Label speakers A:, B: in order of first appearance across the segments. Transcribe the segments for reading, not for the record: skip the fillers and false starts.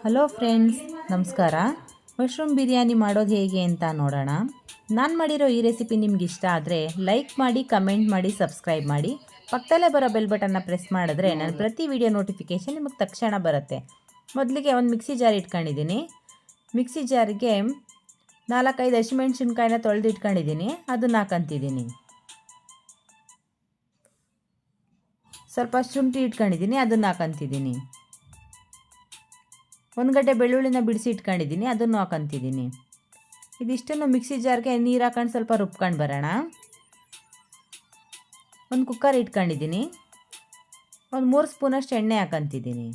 A: Hello friends, ನಮಸ್ಕಾರ. Mushroom biryani ಮಾಡೋದು ಹೇಗೆ ಅಂತ ನೋಡೋಣ. ನಾನು ಮಾಡಿರೋ ಈ ರೆಸಿಪಿ ನಿಮ್ಗೆ ಇಷ್ಟ ಆದರೆ ಲೈಕ್ ಮಾಡಿ, ಕಮೆಂಟ್ ಮಾಡಿ, ಸಬ್ಸ್ಕ್ರೈಬ್ ಮಾಡಿ. ಪಕ್ಕದಲ್ಲೇ ಬರೋ ಬೆಲ್ ಬಟನ್ನ ಪ್ರೆಸ್ ಮಾಡಿದ್ರೆ ನಾನು ಪ್ರತಿ ವಿಡಿಯೋ ನೋಟಿಫಿಕೇಷನ್ ನಿಮಗೆ ತಕ್ಷಣ ಬರುತ್ತೆ. ಮೊದಲಿಗೆ ಒಂದು ಮಿಕ್ಸಿ ಜಾರ್ ಇಟ್ಕೊಂಡಿದ್ದೀನಿ. ಮಿಕ್ಸಿ ಜಾರಿಗೆ 4-5 ಹಸಿಮೆಣ್ಸಿನ್ಕಾಯಿನ ತೊಳೆದು ಇಟ್ಕೊಂಡಿದ್ದೀನಿ. ಅದನ್ನು ಹಾಕಂತಿದ್ದೀನಿ. ಸ್ವಲ್ಪ ಶುಂಠಿ ಇಟ್ಕೊಂಡಿದ್ದೀನಿ, ಅದನ್ನು ಹಾಕಂತಿದ್ದೀನಿ. ಒಂದು ಗಡ್ಡೆ ಬೆಳ್ಳುಳ್ಳಿನ ಬಿಡಿಸಿ ಇಟ್ಕೊಂಡಿದ್ದೀನಿ, ಅದನ್ನು ಹಾಕಂತಿದ್ದೀನಿ. ಇದಿಷ್ಟನ್ನು ಮಿಕ್ಸಿ ಜಾರ್ಗೆ ನೀರು ಹಾಕೊಂಡು ಸ್ವಲ್ಪ ರುಬ್ಕೊಂಡು ಬರೋಣ. ಒಂದು ಕುಕ್ಕರ್ ಇಟ್ಕೊಂಡಿದ್ದೀನಿ. ಒಂದು 3 ಸ್ಪೂನಷ್ಟು ಎಣ್ಣೆ ಹಾಕಂತಿದ್ದೀನಿ.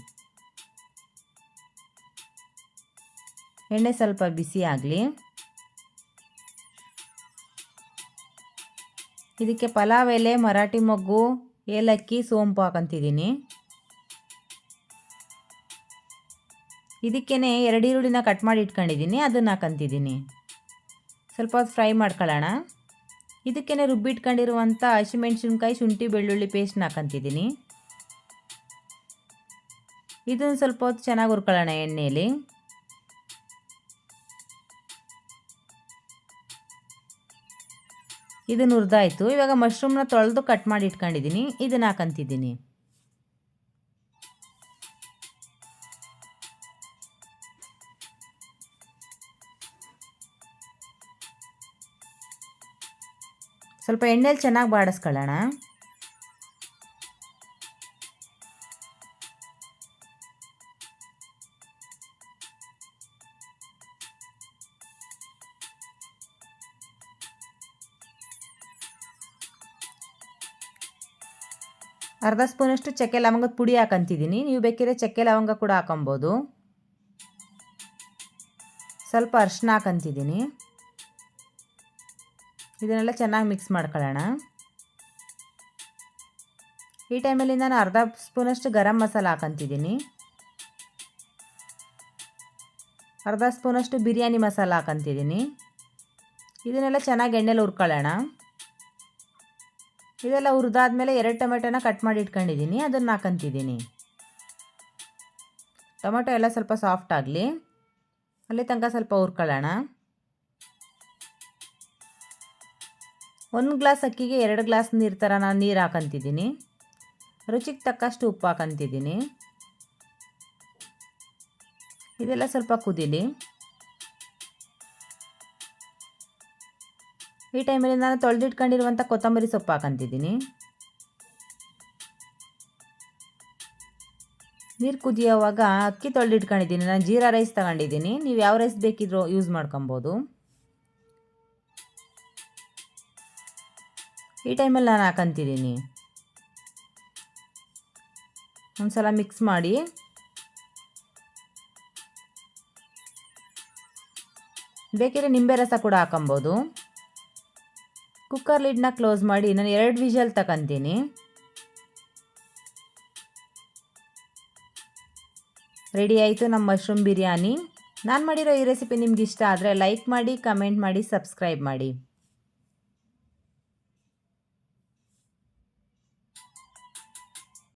A: ಎಣ್ಣೆ ಸ್ವಲ್ಪ ಬಿಸಿ ಆಗಲಿ. ಇದಕ್ಕೆ ಪಲಾವ್ ಎಲೆ, ಮರಾಠಿ ಮೊಗ್ಗು, ಏಲಕ್ಕಿ, ಸೋಂಪು ಹಾಕಂತಿದ್ದೀನಿ. ಇದಕ್ಕೇ 2 ಈರುಳ್ಳಿನ ಕಟ್ ಮಾಡಿ ಇಟ್ಕೊಂಡಿದ್ದೀನಿ, ಅದನ್ನು ಹಾಕಂತಿದ್ದೀನಿ. ಸ್ವಲ್ಪ ಹೊತ್ತು ಫ್ರೈ ಮಾಡ್ಕೊಳ್ಳೋಣ. ಇದಕ್ಕೇ ರುಬ್ಬಿಟ್ಕೊಂಡಿರುವಂಥ ಹಸಿಮೆಣ್ಸಿನ್ಕಾಯಿ, ಶುಂಠಿ, ಬೆಳ್ಳುಳ್ಳಿ ಪೇಸ್ಟ್ನ ಹಾಕಂತಿದ್ದೀನಿ. ಇದನ್ನು ಸ್ವಲ್ಪ ಹೊತ್ತು ಚೆನ್ನಾಗಿ ಹುರ್ಕೊಳ್ಳೋಣ ಎಣ್ಣೆಯಲ್ಲಿ. ಇದನ್ನು ಹುರಿದಾಯಿತು. ಇವಾಗ ಮಶ್ರೂಮ್ನ ತೊಳೆದು ಕಟ್ ಮಾಡಿ ಇಟ್ಕೊಂಡಿದ್ದೀನಿ, ಇದನ್ನು ಹಾಕಂತಿದ್ದೀನಿ. ಸ್ವಲ್ಪ ಎಣ್ಣೆಲಿ ಚೆನ್ನಾಗಿ ಬಾಡಿಸ್ಕೊಳ್ಳೋಣ. ಅರ್ಧ ಸ್ಪೂನಷ್ಟು ಚಕ್ಕೆ ಲವಂಗದ ಪುಡಿ ಹಾಕಂತಿದ್ದೀನಿ. ನೀವು ಬೇಕಿದ್ರೆ ಚಕ್ಕೆ ಲವಂಗ ಕೂಡ ಹಾಕೊಬೋದು. ಸ್ವಲ್ಪ ಅರಿಶಿನ ಹಾಕಂತಿದ್ದೀನಿ. ಇದನ್ನೆಲ್ಲ ಚೆನ್ನಾಗಿ ಮಿಕ್ಸ್ ಮಾಡ್ಕೊಳ್ಳೋಣ. ಈ ಟೈಮಲ್ಲಿ ನಾನು ಅರ್ಧ ಸ್ಪೂನಷ್ಟು ಗರಂ ಮಸಾಲ ಹಾಕಂತಿದ್ದೀನಿ. ಅರ್ಧ ಸ್ಪೂನಷ್ಟು ಬಿರಿಯಾನಿ ಮಸಾಲ ಹಾಕಂತಿದ್ದೀನಿ. ಇದನ್ನೆಲ್ಲ ಚೆನ್ನಾಗಿ ಎಣ್ಣೆಲಿ ಹುರ್ಕೊಳ್ಳೋಣ. ಇದೆಲ್ಲ ಹುರಿದಾದ್ಮೇಲೆ 2 ಟೊಮೆಟೊನ ಕಟ್ ಮಾಡಿ ಇಟ್ಕೊಂಡಿದ್ದೀನಿ, ಅದನ್ನು ಹಾಕಂತಿದ್ದೀನಿ. ಟೊಮೆಟೊ ಎಲ್ಲ ಸ್ವಲ್ಪ ಸಾಫ್ಟ್ ಆಗಲಿ, ಅಲ್ಲಿ ತನಕ ಸ್ವಲ್ಪ ಹುರ್ಕೊಳ್ಳೋಣ. 1 ಗ್ಲಾಸ್ ಅಕ್ಕಿಗೆ 2 ಗ್ಲಾಸ್ ನೀರು ಥರ ನಾನು ನೀರು ಹಾಕಂತಿದ್ದೀನಿ. ರುಚಿಗೆ ತಕ್ಕಷ್ಟು ಉಪ್ಪು ಹಾಕಂತಿದ್ದೀನಿ. ಇದೆಲ್ಲ ಸ್ವಲ್ಪ ಕುದೀಲಿ. ಈ ಟೈಮಲ್ಲಿ ನಾನು ತೊಳೆದಿಟ್ಕೊಂಡಿರುವಂಥ ಕೊತ್ತಂಬರಿ ಸೊಪ್ಪು ಹಾಕಂತಿದ್ದೀನಿ. ನೀರು ಕುದಿಯೋವಾಗ ಅಕ್ಕಿ ತೊಳೆದಿಟ್ಕೊಂಡಿದ್ದೀನಿ. ನಾನು ಜೀರಾ ರೈಸ್ ತಗೊಂಡಿದ್ದೀನಿ. ನೀವು ಯಾವ ರೈಸ್ ಬೇಕಿದ್ರೂ ಯೂಸ್ ಮಾಡ್ಕೊಬೋದು. ಈ ಟೈಮಲ್ಲಿ ನಾನು ಹಾಕಂತಿದ್ದೀನಿ. ಒಂದು ಸಲ ಮಿಕ್ಸ್ ಮಾಡಿ ಬೇಕಿದ್ರೆ ನಿಂಬೆ ರಸ ಕೂಡ ಹಾಕೊಬೋದು. ಕುಕ್ಕರ್ ಲಿಡ್ನ ಕ್ಲೋಸ್ ಮಾಡಿ ನಾನು 2 ವಿಷಲ್ ತಗೊಂತೀನಿ. ರೆಡಿ ಆಯಿತು ನಮ್ಮ ಮಶ್ರೂಮ್ ಬಿರಿಯಾನಿ. ನಾನು ಮಾಡಿರೋ ಈ ರೆಸಿಪಿ ನಿಮ್ಗೆ ಇಷ್ಟ ಆದರೆ ಲೈಕ್ ಮಾಡಿ, ಕಮೆಂಟ್ ಮಾಡಿ, ಸಬ್ಸ್ಕ್ರೈಬ್ ಮಾಡಿ.